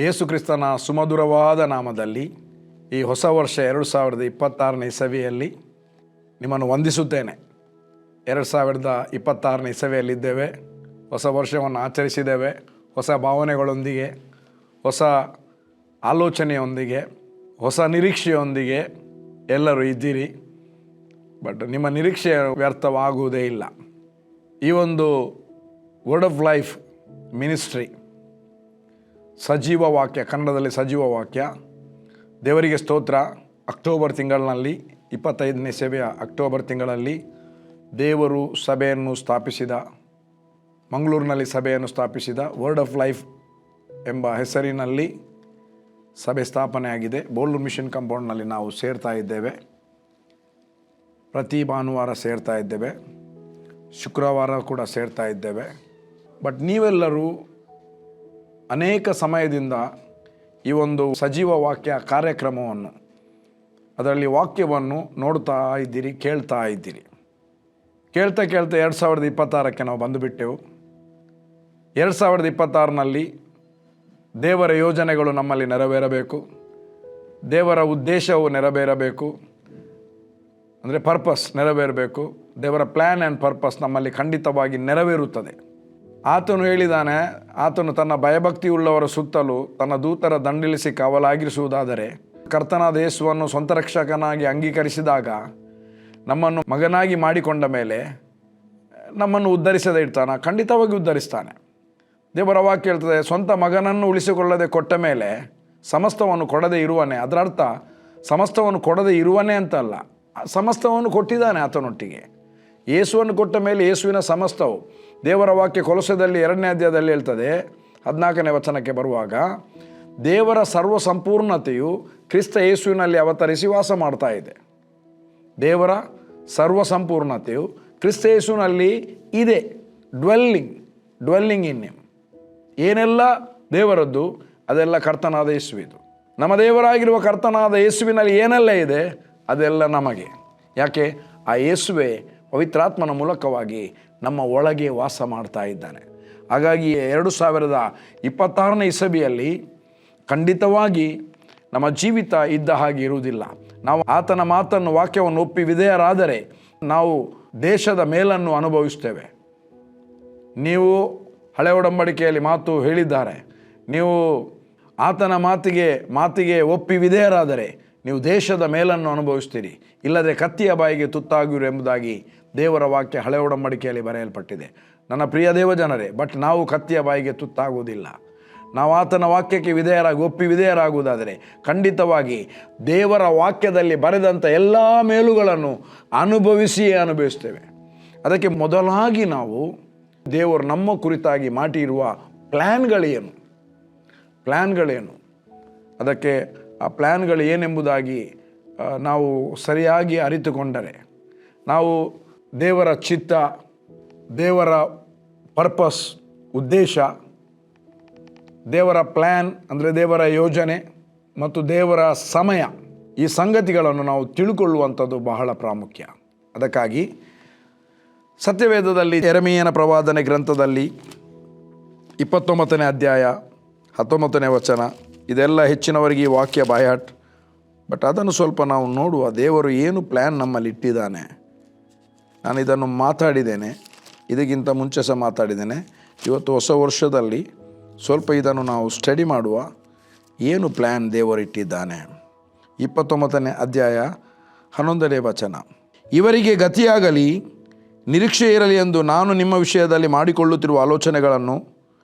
ಯೇಸು ಕ್ರಿಸ್ತನ ಸುಮಧುರವಾದ ನಾಮದಲ್ಲಿ ಈ ಹೊಸ ವರ್ಷ 2026ನೇ ಇಸವಿಯಲ್ಲಿ ನಿಮ್ಮನ್ನು ವಂದಿಸುತ್ತೇನೆ. 2026ನೇ ಇಸವಿಯಲ್ಲಿದ್ದೇವೆ. ಹೊಸ ವರ್ಷವನ್ನು ಆಚರಿಸಿದ್ದೇವೆ. ಹೊಸ ಭಾವನೆಗಳೊಂದಿಗೆ, ಹೊಸ ಆಲೋಚನೆಯೊಂದಿಗೆ, ಹೊಸ ನಿರೀಕ್ಷೆಯೊಂದಿಗೆ ಎಲ್ಲರೂ ಇದ್ದೀರಿ. ಬಟ್ ನಿಮ್ಮ ನಿರೀಕ್ಷೆ ವ್ಯರ್ಥವಾಗುವುದೇ ಇಲ್ಲ. ಈ ಒಂದು ವರ್ಡ್ ಆಫ್ ಲೈಫ್ ಮಿನಿಸ್ಟ್ರಿ, ಸಜೀವ ವಾಕ್ಯ, ಕನ್ನಡದಲ್ಲಿ ಸಜೀವ ವಾಕ್ಯ, ದೇವರಿಗೆ ಸ್ತೋತ್ರ. ಅಕ್ಟೋಬರ್ ತಿಂಗಳಿನಲ್ಲಿ 25ನೇ ಸೇವೆಯ ಅಕ್ಟೋಬರ್ ತಿಂಗಳಲ್ಲಿ ದೇವರು ಸಭೆಯನ್ನು ಸ್ಥಾಪಿಸಿದ, ಮಂಗಳೂರಿನಲ್ಲಿ ಸಭೆಯನ್ನು ಸ್ಥಾಪಿಸಿದ ವರ್ಡ್ ಆಫ್ ಲೈಫ್ ಎಂಬ ಹೆಸರಿನಲ್ಲಿ ಸಭೆ ಸ್ಥಾಪನೆಯಾಗಿದೆ. ಬೋಲ್ಡೂರು ಮಿಷನ್ ಕಾಂಪೌಂಡ್ನಲ್ಲಿ ನಾವು ಸೇರ್ತಾ ಇದ್ದೇವೆ. ಪ್ರತಿ ಭಾನುವಾರ ಸೇರ್ತಾ ಇದ್ದೇವೆ, ಶುಕ್ರವಾರ ಕೂಡ ಸೇರ್ತಾ ಇದ್ದೇವೆ. ಬಟ್ ನೀವೆಲ್ಲರೂ ಅನೇಕ ಸಮಯದಿಂದ ಈ ಒಂದು ಸಜೀವ ವಾಕ್ಯ ಕಾರ್ಯಕ್ರಮವನ್ನು, ಅದರಲ್ಲಿ ವಾಕ್ಯವನ್ನು ನೋಡ್ತಾ ಇದ್ದೀರಿ, ಕೇಳ್ತಾ ಇದ್ದೀರಿ. ಕೇಳ್ತಾ 2026ಕ್ಕೆ ನಾವು ಬಂದುಬಿಟ್ಟೆವು. 2026ನಲ್ಲಿ ದೇವರ ಯೋಜನೆಗಳು ನಮ್ಮಲ್ಲಿ ನೆರವೇರಬೇಕು, ದೇವರ ಉದ್ದೇಶವು ನೆರವೇರಬೇಕು, ಅಂದರೆ ಪರ್ಪಸ್ ನೆರವೇರಬೇಕು. ದೇವರ ಪ್ಲ್ಯಾನ್ ಆ್ಯಂಡ್ ಪರ್ಪಸ್ ನಮ್ಮಲ್ಲಿ ಖಂಡಿತವಾಗಿ ನೆರವೇರುತ್ತದೆ. ಆತನು ಹೇಳಿದ್ದಾನೆ, ಆತನು ತನ್ನ ಭಯಭಕ್ತಿ ಉಳ್ಳವರ ಸುತ್ತಲೂ ತನ್ನ ದೂತರ ದಂಡಿಳಿಸಿ ಕಾವಲಾಗಿರಿಸುವುದಾದರೆ, ಕರ್ತನಾದ ಯೇಸುವನ್ನು ಸ್ವಂತ ರಕ್ಷಕನಾಗಿ ಅಂಗೀಕರಿಸಿದಾಗ, ನಮ್ಮನ್ನು ಮಗನಾಗಿ ಮಾಡಿಕೊಂಡ ಮೇಲೆ ನಮ್ಮನ್ನು ಉದ್ಧರಿಸದೇ ಇರ್ತಾನೆ, ಖಂಡಿತವಾಗಿ ಉದ್ಧರಿಸ್ತಾನೆ. ದೇವರ ವಾಕ್ಯ ಹೇಳ್ತದೆ, ಸ್ವಂತ ಮಗನನ್ನು ಉಳಿಸಿಕೊಳ್ಳದೆ ಕೊಟ್ಟ ಮೇಲೆ ಸಮಸ್ತವನ್ನು ಕೊಡದೆ ಇರುವನೇ. ಅದರ ಅರ್ಥ ಸಮಸ್ತವನ್ನು ಕೊಡದೆ ಇರುವನೇ ಅಂತಲ್ಲ, ಸಮಸ್ತವನ್ನು ಕೊಟ್ಟಿದ್ದಾನೆ ಆತನೊಟ್ಟಿಗೆ. ಯೇಸುವನ್ನು ಕೊಟ್ಟ ಮೇಲೆ ಯೇಸುವಿನ ಸಮಸ್ತವು. ದೇವರ ವಾಕ್ಯ ಕೊಲೊಸ್ಸೆಯಲ್ಲಿ 2ನೇ ಅಧ್ಯಾಯದಲ್ಲಿ ಹೇಳ್ತದೆ, 14ನೇ ವಚನಕ್ಕೆ ಬರುವಾಗ, ದೇವರ ಸರ್ವ ಸಂಪೂರ್ಣತೆಯು ಕ್ರಿಸ್ತ ಯೇಸುವಿನಲ್ಲಿ ಅವತರಿಸಿ ವಾಸ ಮಾಡ್ತಾ ಇದೆ. ದೇವರ ಸರ್ವ ಸಂಪೂರ್ಣತೆಯು ಕ್ರಿಸ್ತ ಯೇಸುವಿನಲ್ಲಿ ಇದೆ. Dwelling in him. ಏನೆಲ್ಲ ದೇವರದ್ದು ಅದೆಲ್ಲ ಕರ್ತನಾದ ಯೇಸುವಿದು. ನಮ್ಮ ದೇವರಾಗಿರುವ ಕರ್ತನಾದ ಯೇಸುವಿನಲ್ಲಿ ಏನೆಲ್ಲ ಇದೆ ಅದೆಲ್ಲ ನಮಗೆ. ಯಾಕೆ? ಆ ಯೇಸುವೆ ಪವಿತ್ರಾತ್ಮನ ಮೂಲಕವಾಗಿ ನಮ್ಮ ಒಳಗೆ ವಾಸ ಮಾಡ್ತಾ ಇದ್ದಾನೆ. ಹಾಗಾಗಿ 2026ನೇ ಇಸವಿಯಲ್ಲಿ ಖಂಡಿತವಾಗಿ ನಮ್ಮ ಜೀವಿತ ಇದ್ದ ಹಾಗೆ ಇರುವುದಿಲ್ಲ. ನಾವು ಆತನ ಮಾತನ್ನು, ವಾಕ್ಯವನ್ನು ಒಪ್ಪಿ ವಿಧೇಯರಾದರೆ ನಾವು ದೇಶದ ಮೇಲನ್ನು ಅನುಭವಿಸ್ತೇವೆ. ನೀವು ಹಳೆ ಒಡಂಬಡಿಕೆಯಲ್ಲಿ ಮಾತು ಹೇಳಿದ್ದಾರೆ, ನೀವು ಆತನ ಮಾತಿಗೆ ಒಪ್ಪಿ ವಿಧೇಯರಾದರೆ ನೀವು ದೇಶದ ಮೇಲನ್ನು ಅನುಭವಿಸ್ತೀರಿ, ಇಲ್ಲದೆ ಕತ್ತಿಯ ಬಾಯಿಗೆ ತುತ್ತಾಗಿರು ಎಂಬುದಾಗಿ ದೇವರ ವಾಕ್ಯ ಹಳೆ ಒಡಂಬಡಿಕೆಯಲ್ಲಿ ಬರೆಯಲ್ಪಟ್ಟಿದೆ. ನನ್ನ ಪ್ರಿಯ ದೇವಜನರೇ, ಬಟ್ ನಾವು ಕತ್ತಿಯ ಬಾಯಿಗೆ ತುತ್ತಾಗುವುದಿಲ್ಲ. ನಾವು ಆತನ ವಾಕ್ಯಕ್ಕೆ ಒಪ್ಪಿ ವಿಧೇಯರಾಗುವುದಾದರೆ ಖಂಡಿತವಾಗಿ ದೇವರ ವಾಕ್ಯದಲ್ಲಿ ಬರೆದಂಥ ಎಲ್ಲ ಮೇಲುಗಳನ್ನು ಅನುಭವಿಸ್ತೇವೆ. ಅದಕ್ಕೆ ಮೊದಲಾಗಿ ನಾವು ದೇವರು ನಮ್ಮ ಕುರಿತಾಗಿ ಮಾಡಿರುವ ಪ್ಲ್ಯಾನ್ಗಳೇನು, ಅದಕ್ಕೆ ಆ ಪ್ಲ್ಯಾನ್ಗಳು ಏನೆಂಬುದಾಗಿ ನಾವು ಸರಿಯಾಗಿ ಅರಿತುಕೊಂಡರೆ, ನಾವು ದೇವರ ಚಿತ್ತ, ದೇವರ ಪರ್ಪಸ್, ಉದ್ದೇಶ, ದೇವರ ಪ್ಲ್ಯಾನ್ ಅಂದರೆ ದೇವರ ಯೋಜನೆ ಮತ್ತು ದೇವರ ಸಮಯ, ಈ ಸಂಗತಿಗಳನ್ನು ನಾವು ತಿಳ್ಕೊಳ್ಳುವಂಥದ್ದು ಬಹಳ ಪ್ರಾಮುಖ್ಯ. ಅದಕ್ಕಾಗಿ ಸತ್ಯವೇದದಲ್ಲಿ ಯೆರೆಮೀಯನ ಪ್ರವಾದನೆ ಗ್ರಂಥದಲ್ಲಿ 29ನೇ ಅಧ್ಯಾಯ 19ನೇ ವಚನ, ಇದೆಲ್ಲ ಹೆಚ್ಚಿನವರಿಗೆ ಈ ವಾಕ್ಯ ಬಾಯಾಟ್. ಬಟ್ ಅದನ್ನು ಸ್ವಲ್ಪ ನಾವು ನೋಡುವ, ದೇವರು ಏನು ಪ್ಲ್ಯಾನ್ ನಮ್ಮಲ್ಲಿ ಇಟ್ಟಿದ್ದಾನೆ. ನಾನು ಇದನ್ನು ಮಾತಾಡಿದ್ದೇನೆ, ಇದಕ್ಕಿಂತ ಮುಂಚೆ ಸಹ ಮಾತಾಡಿದ್ದೇನೆ. ಇವತ್ತು ಹೊಸ ವರ್ಷದಲ್ಲಿ ಸ್ವಲ್ಪ ಇದನ್ನು ನಾವು ಸ್ಟಡಿ ಮಾಡುವ, ಏನು ಪ್ಲ್ಯಾನ್ ದೇವರು ಇಟ್ಟಿದ್ದಾನೆ. 29ನೇ ಅಧ್ಯಾಯ 11ನೇ ವಚನ, ಇವರಿಗೆ ಗತಿಯಾಗಲಿ, ನಿರೀಕ್ಷೆ ಇರಲಿ ಎಂದು ನಾನು ನಿಮ್ಮ ವಿಷಯದಲ್ಲಿ ಮಾಡಿಕೊಳ್ಳುತ್ತಿರುವ ಆಲೋಚನೆಗಳನ್ನು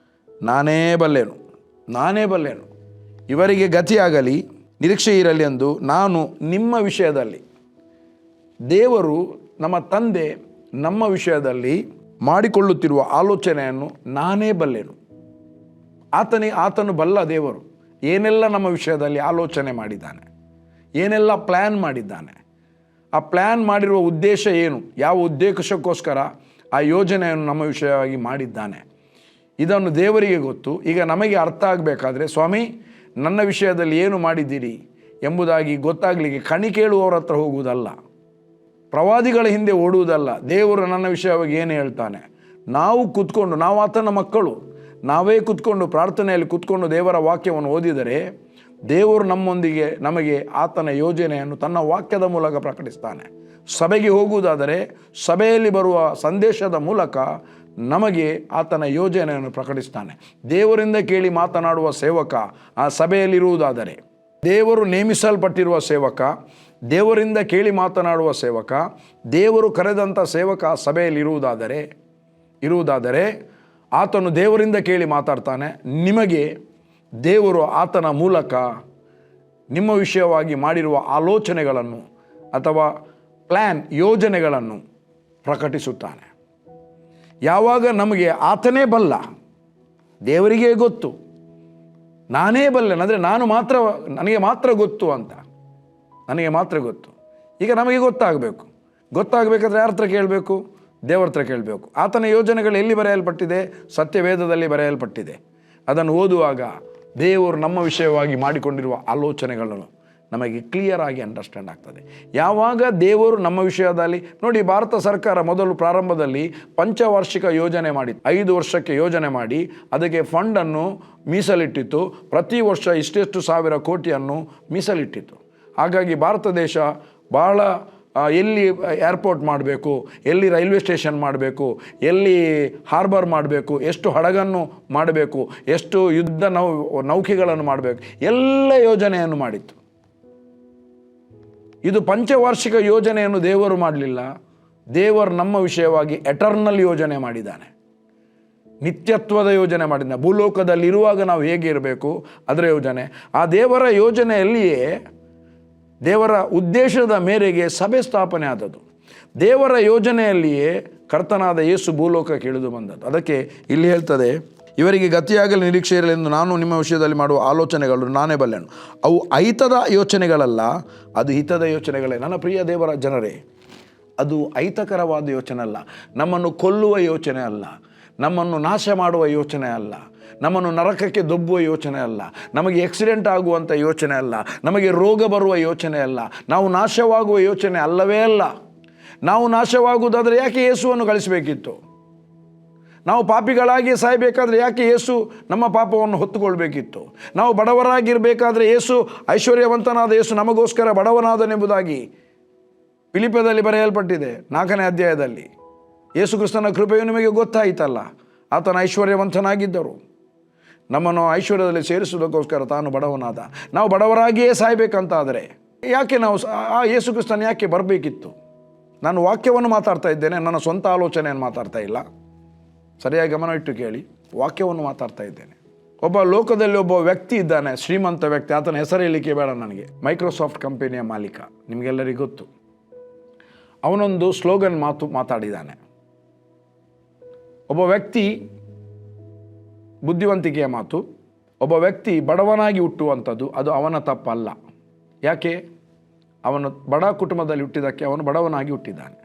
ನಾನೇ ಬಲ್ಲೆನು. ಇವರಿಗೆ ಗತಿಯಾಗಲಿ, ನಿರೀಕ್ಷೆ ಇರಲಿ ಎಂದು ನಾನು ನಿಮ್ಮ ವಿಷಯದಲ್ಲಿ, ದೇವರು ನಮ್ಮ ತಂದೆ ನಮ್ಮ ವಿಷಯದಲ್ಲಿ ಮಾಡಿಕೊಳ್ಳುತ್ತಿರುವ ಆಲೋಚನೆಯನ್ನು ನಾನೇ ಬಲ್ಲೆನು. ಆತನು ಬಲ್ಲ ದೇವರು ಏನೆಲ್ಲ ನಮ್ಮ ವಿಷಯದಲ್ಲಿ ಆಲೋಚನೆ ಮಾಡಿದ್ದಾನೆ, ಏನೆಲ್ಲ ಪ್ಲ್ಯಾನ್ ಮಾಡಿದ್ದಾನೆ. ಆ ಪ್ಲ್ಯಾನ್ ಮಾಡಿರುವ ಉದ್ದೇಶ ಏನು, ಯಾವ ಉದ್ದೇಶಕ್ಕೋಸ್ಕರ ಆ ಯೋಜನೆಯನ್ನು ನಮ್ಮ ವಿಷಯವಾಗಿ ಮಾಡಿದ್ದಾನೆ, ಇದನ್ನು ದೇವರಿಗೆ ಗೊತ್ತು. ಈಗ ನಮಗೆ ಅರ್ಥ ಆಗಬೇಕಾದ್ರೆ, ಸ್ವಾಮಿ ನನ್ನ ವಿಷಯದಲ್ಲಿ ಏನು ಮಾಡಿದ್ದೀರಿ ಎಂಬುದಾಗಿ ಗೊತ್ತಾಗಲಿಕ್ಕೆ ಕಣಿ ಕೇಳುವವರ ಹತ್ರ ಹೋಗುವುದಲ್ಲ, ಪ್ರವಾದಿಗಳ ಹಿಂದೆ ಓಡುವುದಲ್ಲ. ದೇವರು ನನ್ನ ವಿಷಯವಾಗಿ ಏನು ಹೇಳ್ತಾನೆ, ನಾವು ಕೂತ್ಕೊಂಡು, ನಾವು ಆತನ ಮಕ್ಕಳು, ನಾವೇ ಕೂತ್ಕೊಂಡು ಪ್ರಾರ್ಥನೆಯಲ್ಲಿ ಕೂತ್ಕೊಂಡು ದೇವರ ವಾಕ್ಯವನ್ನು ಓದಿದರೆ ದೇವರು ನಮ್ಮೊಂದಿಗೆ ನಮಗೆ ಆತನ ಯೋಜನೆಯನ್ನು ತನ್ನ ವಾಕ್ಯದ ಮೂಲಕ ಪ್ರಕಟಿಸ್ತಾನೆ. ಸಭೆಗೆ ಹೋಗುವುದಾದರೆ ಸಭೆಯಲ್ಲಿ ಬರುವ ಸಂದೇಶದ ಮೂಲಕ ನಮಗೆ ಆತನ ಯೋಜನೆಯನ್ನು ಪ್ರಕಟಿಸ್ತಾನೆ. ದೇವರಿಂದ ಕೇಳಿ ಮಾತನಾಡುವ ಸೇವಕ ಆ ಸಭೆಯಲ್ಲಿರುವುದಾದರೆ, ದೇವರು ನೇಮಿಸಲ್ಪಟ್ಟಿರುವ ಸೇವಕ, ದೇವರಿಂದ ಕೇಳಿ ಮಾತನಾಡುವ ಸೇವಕ, ದೇವರು ಕರೆದಂಥ ಸೇವಕ ಆ ಸಭೆಯಲ್ಲಿರುವುದಾದರೆ ಆತನು ದೇವರಿಂದ ಕೇಳಿ ಮಾತಾಡ್ತಾನೆ. ನಿಮಗೆ ದೇವರು ಆತನ ಮೂಲಕ ನಿಮ್ಮ ವಿಷಯವಾಗಿ ಮಾಡಿರುವ ಆಲೋಚನೆಗಳನ್ನು ಅಥವಾ ಯೋಜನೆಗಳನ್ನು ಪ್ರಕಟಿಸುತ್ತಾನೆ. ಯಾವಾಗ ನಮಗೆ ಆತನೇ ಬಲ್ಲ, ದೇವರಿಗೆ ಗೊತ್ತು, ನಾನೇ ಬಲ್ಲೆನು ಅಂದರೆ ನನಗೆ ಮಾತ್ರ ಗೊತ್ತು ಅಂತ, ನನಗೆ ಮಾತ್ರ ಗೊತ್ತು. ಈಗ ನಮಗೆ ಗೊತ್ತಾಗಬೇಕಾದ್ರೆ ಯಾರ ಹತ್ರ ಕೇಳಬೇಕು? ದೇವರ ಹತ್ರ ಕೇಳಬೇಕು. ಆತನ ಯೋಜನೆಗಳು ಎಲ್ಲಿ ಬರೆಯಲ್ಪಟ್ಟಿದೆ? ಸತ್ಯವೇದದಲ್ಲಿ ಬರೆಯಲ್ಪಟ್ಟಿದೆ. ಅದನ್ನು ಓದುವಾಗ ದೇವರು ನಮ್ಮ ವಿಷಯವಾಗಿ ಮಾಡಿಕೊಂಡಿರುವ ಆಲೋಚನೆಗಳನ್ನು ನಮಗೆ ಕ್ಲಿಯರ್ ಆಗಿ ಅಂಡರ್ಸ್ಟ್ಯಾಂಡ್ ಆಗ್ತದೆ. ಯಾವಾಗ ದೇವರು ನಮ್ಮ ವಿಷಯದಲ್ಲಿ ನೋಡಿ, ಭಾರತ ಸರ್ಕಾರ ಮೊದಲು ಪ್ರಾರಂಭದಲ್ಲಿ ಪಂಚವಾರ್ಷಿಕ ಯೋಜನೆ ಮಾಡಿ 5 ವರ್ಷಕ್ಕೆ ಯೋಜನೆ ಮಾಡಿ ಅದಕ್ಕೆ ಫಂಡನ್ನು ಮೀಸಲಿಟ್ಟಿತ್ತು. ಪ್ರತಿ ವರ್ಷ ಇಷ್ಟೆಷ್ಟು ಸಾವಿರ ಕೋಟಿಯನ್ನು ಮೀಸಲಿಟ್ಟಿತ್ತು. ಹಾಗಾಗಿ ಭಾರತ ದೇಶ ಬಹಳ ಎಲ್ಲಿ ಏರ್ಪೋರ್ಟ್ ಮಾಡಬೇಕು, ಎಲ್ಲಿ ರೈಲ್ವೆ ಸ್ಟೇಷನ್ ಮಾಡಬೇಕು, ಎಲ್ಲಿ ಹಾರ್ಬರ್ ಮಾಡಬೇಕು, ಎಷ್ಟು ಹಡಗನ್ನು ಮಾಡಬೇಕು, ಎಷ್ಟು ಯುದ್ಧ ನೌಕೆಗಳನ್ನು ಮಾಡಬೇಕು, ಎಲ್ಲ ಯೋಜನೆಯನ್ನು ಮಾಡಿತ್ತು. ಇದು ಪಂಚವಾರ್ಷಿಕ ಯೋಜನೆಯನ್ನು ದೇವರು ಮಾಡಲಿಲ್ಲ. ದೇವರು ನಮ್ಮ ವಿಷಯವಾಗಿ ಎಟರ್ನಲ್ ಯೋಜನೆ ಮಾಡಿದ್ದಾನೆ, ನಿತ್ಯತ್ವದ ಯೋಜನೆ ಮಾಡಿದ್ದಾನೆ. ಭೂಲೋಕದಲ್ಲಿರುವಾಗ ನಾವು ಹೇಗೆ ಇರಬೇಕು ಅದರ ಯೋಜನೆ. ಆ ದೇವರ ಯೋಜನೆಯಲ್ಲಿಯೇ, ದೇವರ ಉದ್ದೇಶದ ಮೇರೆಗೆ ಸಭೆ ಸ್ಥಾಪನೆ ಆದದ್ದು. ದೇವರ ಯೋಜನೆಯಲ್ಲಿಯೇ ಕರ್ತನಾದ ಯೇಸು ಭೂಲೋಕಕ್ಕೆ ಇಳಿದು ಬಂದದ್ದು. ಅದಕ್ಕೆ ಇಲ್ಲಿ ಹೇಳ್ತದೆ, ಇವರಿಗೆ ಗತಿಯಾಗಲಿ ನಿರೀಕ್ಷೆ ಇರಲೆಂದು ನಾನು ನಿಮ್ಮ ವಿಷಯದಲ್ಲಿ ಮಾಡುವ ಆಲೋಚನೆಗಳು ನಾನೇ ಬಲ್ಲೆನು. ಅವು ಅಹಿತದ ಯೋಚನೆಗಳಲ್ಲ, ಅದು ಹಿತದ ಯೋಚನೆಗಳೇ. ನನ್ನ ಪ್ರಿಯ ದೇವರ ಜನರೇ, ಅದು ಅಹಿತಕರವಾದ ಯೋಚನೆ ಅಲ್ಲ, ನಮ್ಮನ್ನು ಕೊಲ್ಲುವ ಯೋಚನೆ ಅಲ್ಲ, ನಮ್ಮನ್ನು ನಾಶ ಮಾಡುವ ಯೋಚನೆ ಅಲ್ಲ, ನಮ್ಮನ್ನು ನರಕಕ್ಕೆ ದೊಬ್ಬುವ ಯೋಚನೆ ಅಲ್ಲ, ನಮಗೆ ಆಕ್ಸಿಡೆಂಟ್ ಆಗುವಂಥ ಯೋಚನೆ ಅಲ್ಲ, ನಮಗೆ ರೋಗ ಬರುವ ಯೋಚನೆ ಅಲ್ಲ, ನಾವು ನಾಶವಾಗುವ ಯೋಚನೆ ಅಲ್ಲವೇ ಅಲ್ಲ. ನಾವು ನಾಶವಾಗುವುದಾದರೆ ಯಾಕೆ ಯೇಸುವನ್ನು ಕಳಿಸಬೇಕಿತ್ತು? ನಾವು ಪಾಪಿಗಳಾಗಿ ಸಾಯಬೇಕಾದ್ರೆ ಯಾಕೆ ಯೇಸು ನಮ್ಮ ಪಾಪವನ್ನು ಹೊತ್ತುಕೊಳ್ಬೇಕಿತ್ತು? ನಾವು ಬಡವರಾಗಿರಬೇಕಾದ್ರೆ ಯೇಸು, ಐಶ್ವರ್ಯವಂತನಾದ ಯೇಸು ನಮಗೋಸ್ಕರ ಬಡವನಾದನೆಂಬುದಾಗಿ ಫಿಲಿಪ್ಪದಲ್ಲಿ ಬರೆಯಲ್ಪಟ್ಟಿದೆ 4ನೇ ಅಧ್ಯಾಯದಲ್ಲಿ. ಯೇಸು ಕ್ರಿಸ್ತನ ಕೃಪೆಯು ನಿಮಗೆ ಗೊತ್ತಾಯಿತಲ್ಲ, ಆತನ ಐಶ್ವರ್ಯವಂತನಾಗಿದ್ದರು, ನಮ್ಮನ್ನು ಐಶ್ವರ್ಯದಲ್ಲಿ ಸೇರಿಸುವುದಕ್ಕೋಸ್ಕರ ತಾನು ಬಡವನಾದ. ನಾವು ಬಡವರಾಗಿಯೇ ಸಾಯಬೇಕಂತಾದರೆ ಯಾಕೆ ನಾವು ಆ ಯೇಸು ಕ್ರಿಸ್ತನ ಯಾಕೆ ಬರಬೇಕಿತ್ತು? ನಾನು ವಾಕ್ಯವನ್ನು ಮಾತಾಡ್ತಾ ಇದ್ದೇನೆ, ನನ್ನ ಸ್ವಂತ ಆಲೋಚನೆಯನ್ನು ಮಾತಾಡ್ತಾ ಇಲ್ಲ. ಸರಿಯಾಗಿ ಗಮನ ಇಟ್ಟು ಕೇಳಿ, ವಾಕ್ಯವನ್ನು ಮಾತಾಡ್ತಾ ಇದ್ದೇನೆ. ಲೋಕದಲ್ಲಿ ಒಬ್ಬ ವ್ಯಕ್ತಿ ಇದ್ದಾನೆ, ಶ್ರೀಮಂತ ವ್ಯಕ್ತಿ. ಆತನ ಹೆಸರು ಹೇಳಲಿಕ್ಕೆ ಬೇಡ ನನಗೆ. ಮೈಕ್ರೋಸಾಫ್ಟ್ ಕಂಪನಿಯ ಮಾಲೀಕ, ನಿಮಗೆಲ್ಲರಿಗೂ ಗೊತ್ತು. ಅವನೊಂದು ಸ್ಲೋಗನ್ ಮಾತಾಡಿದ್ದಾನೆ. ಒಬ್ಬ ವ್ಯಕ್ತಿ ಬುದ್ಧಿವಂತಿಕೆಯ ಮಾತು, ಒಬ್ಬ ವ್ಯಕ್ತಿ ಬಡವನಾಗಿ ಹುಟ್ಟುವಂಥದ್ದು ಅದು ಅವನ ತಪ್ಪಲ್ಲ. ಯಾಕೆ? ಅವನು ಬಡ ಕುಟುಂಬದಲ್ಲಿ ಹುಟ್ಟಿದ್ದಕ್ಕೆ ಅವನು ಬಡವನಾಗಿ ಹುಟ್ಟಿದ್ದಾನೆ.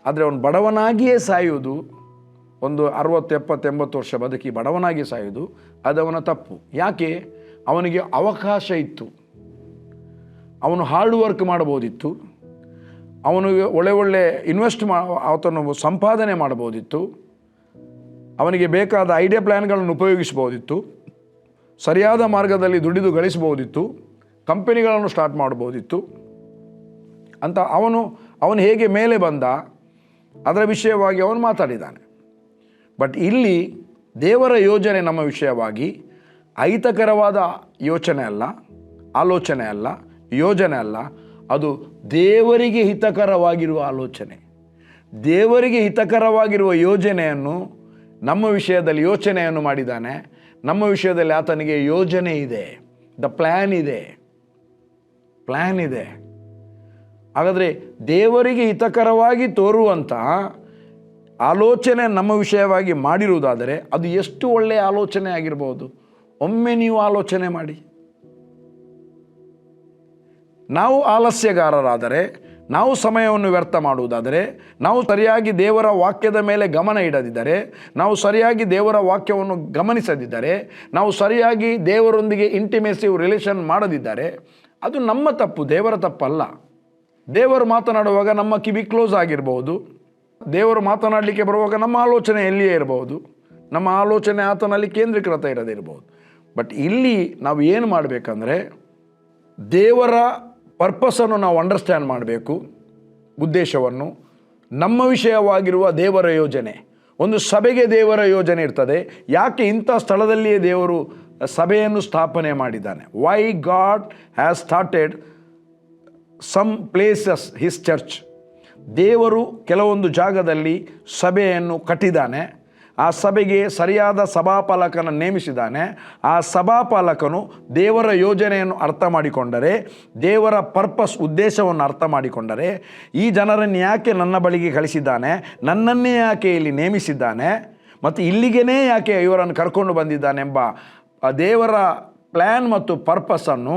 ಆದರೆ ಅವನು ಬಡವನಾಗಿಯೇ ಸಾಯುವುದು, ಒಂದು 60, 70, 80 ವರ್ಷ ಬದುಕಿ ಬಡವನಾಗಿ ಸಾಯುವುದು ಅದು ಅವನ ತಪ್ಪು. ಯಾಕೆ? ಅವನಿಗೆ ಅವಕಾಶ ಇತ್ತು, ಅವನು ಹಾರ್ಡ್ ವರ್ಕ್ ಮಾಡಬಹುದಿತ್ತು, ಅವನಿಗೆ ಒಳ್ಳೆ ಆತನು ಸಂಪಾದನೆ ಮಾಡಬಹುದಿತ್ತು, ಅವನಿಗೆ ಬೇಕಾದ ಐಡಿಯಾ ಪ್ಲ್ಯಾನ್ಗಳನ್ನು ಉಪಯೋಗಿಸಬಹುದಿತ್ತು, ಸರಿಯಾದ ಮಾರ್ಗದಲ್ಲಿ ದುಡಿದು ಗಳಿಸಬಹುದಿತ್ತು, ಕಂಪನಿಗಳನ್ನು ಸ್ಟಾರ್ಟ್ ಮಾಡಬಹುದಿತ್ತು ಅಂತ ಅವನು ಹೇಗೆ ಮೇಲೆ ಬಂದ ಅದರ ವಿಷಯವಾಗಿ ಅವನು ಮಾತಾಡಿದ್ದಾನೆ. ಬಟ್ ಇಲ್ಲಿ ದೇವರ ಯೋಜನೆ ನಮ್ಮ ವಿಷಯವಾಗಿ ಅಹಿತಕರವಾದ ಯೋಚನೆ ಅಲ್ಲ, ಆಲೋಚನೆ ಅಲ್ಲ, ಯೋಜನೆ ಅಲ್ಲ, ಅದು ದೇವರಿಗೆ ಹಿತಕರವಾಗಿರುವ ಆಲೋಚನೆ. ದೇವರಿಗೆ ಹಿತಕರವಾಗಿರುವ ಯೋಜನೆಯನ್ನು ನಮ್ಮ ವಿಷಯದಲ್ಲಿ ಯೋಚನೆಯನ್ನು ಮಾಡಿದ್ದಾನೆ. ನಮ್ಮ ವಿಷಯದಲ್ಲಿ ಆತನಿಗೆ ಯೋಜನೆ ಇದೆ, ಪ್ಲ್ಯಾನ್ ಇದೆ. ಹಾಗಾದರೆ ದೇವರಿಗೆ ಹಿತಕರವಾಗಿ ತೋರುವಂಥ ಆಲೋಚನೆ ನಮ್ಮ ವಿಷಯವಾಗಿ ಮಾಡಿರುವುದಾದರೆ ಅದು ಎಷ್ಟು ಒಳ್ಳೆಯ ಆಲೋಚನೆ ಆಗಿರ್ಬೋದು. ಒಮ್ಮೆ ನೀವು ಆಲೋಚನೆ ಮಾಡಿ. ನಾವು ಆಲಸ್ಯಗಾರರಾದರೆ, ನಾವು ಸಮಯವನ್ನು ವ್ಯರ್ಥ ಮಾಡುವುದಾದರೆ, ನಾವು ಸರಿಯಾಗಿ ದೇವರ ವಾಕ್ಯದ ಮೇಲೆ ಗಮನ ಇಡದಿದ್ದರೆ, ನಾವು ಸರಿಯಾಗಿ ದೇವರ ವಾಕ್ಯವನ್ನು ಗಮನಿಸದಿದ್ದರೆ, ನಾವು ಸರಿಯಾಗಿ ದೇವರೊಂದಿಗೆ ಇಂಟಿಮೇಸಿವ್ ರಿಲೇಷನ್ ಮಾಡದಿದ್ದರೆ ಅದು ನಮ್ಮ ತಪ್ಪು, ದೇವರ ತಪ್ಪಲ್ಲ. ದೇವರು ಮಾತನಾಡುವಾಗ ನಮ್ಮ ಕಿವಿ ಕ್ಲೋಸ್ ಆಗಿರ್ಬೋದು, ದೇವರು ಮಾತನಾಡಲಿಕ್ಕೆ ಬರುವಾಗ ನಮ್ಮ ಆಲೋಚನೆ ಎಲ್ಲಿಯೇ ಇರಬಹುದು, ನಮ್ಮ ಆಲೋಚನೆ ಆತನಲ್ಲಿ ಕೇಂದ್ರೀಕೃತ ಇರೋದಿರ್ಬೋದು. ಬಟ್ ಇಲ್ಲಿ ನಾವು ಏನು ಮಾಡಬೇಕಂದ್ರೆ ದೇವರ ಪರ್ಪಸನ್ನು ನಾವು ಅಂಡರ್ಸ್ಟ್ಯಾಂಡ್ ಮಾಡಬೇಕು, ಉದ್ದೇಶವನ್ನು. ನಮ್ಮ ವಿಷಯವಾಗಿರುವ ದೇವರ ಯೋಜನೆ, ಒಂದು ಸಭೆಗೆ ದೇವರ ಯೋಜನೆ ಇರ್ತದೆ. ಯಾಕೆ ಇಂಥ ಸ್ಥಳದಲ್ಲಿಯೇ ದೇವರು ಸಭೆಯನ್ನು ಸ್ಥಾಪನೆ ಮಾಡಿದ್ದಾನೆ? Why God has started some places his church. ದೇವರು ಕೆಲವೊಂದು ಜಾಗದಲ್ಲಿ ಸಭೆಯನ್ನು ಕಟ್ಟಿದ್ದಾನೆ. ಆ ಸಭೆಗೆ ಸರಿಯಾದ ಸಭಾಪಾಲಕನ ನೇಮಿಸಿದ್ದಾನೆ. ಆ ಸಭಾಪಾಲಕನು ದೇವರ ಯೋಜನೆಯನ್ನು ಅರ್ಥ ಮಾಡಿಕೊಂಡರೆ, ದೇವರ ಪರ್ಪಸ್ ಉದ್ದೇಶವನ್ನು ಅರ್ಥ ಮಾಡಿಕೊಂಡರೆ, ಈ ಜನರನ್ನು ಯಾಕೆ ನನ್ನ ಬಳಿಗೆ ಕಳಿಸಿದ್ದಾನೆ, ನನ್ನನ್ನೇ ಯಾಕೆ ಇಲ್ಲಿ ನೇಮಿಸಿದ್ದಾನೆ ಮತ್ತು ಇಲ್ಲಿಗೇ ಯಾಕೆ ಇವರನ್ನು ಕರ್ಕೊಂಡು ಬಂದಿದ್ದಾನೆಂಬ ದೇವರ ಪ್ಲ್ಯಾನ್ ಮತ್ತು ಪರ್ಪಸನ್ನು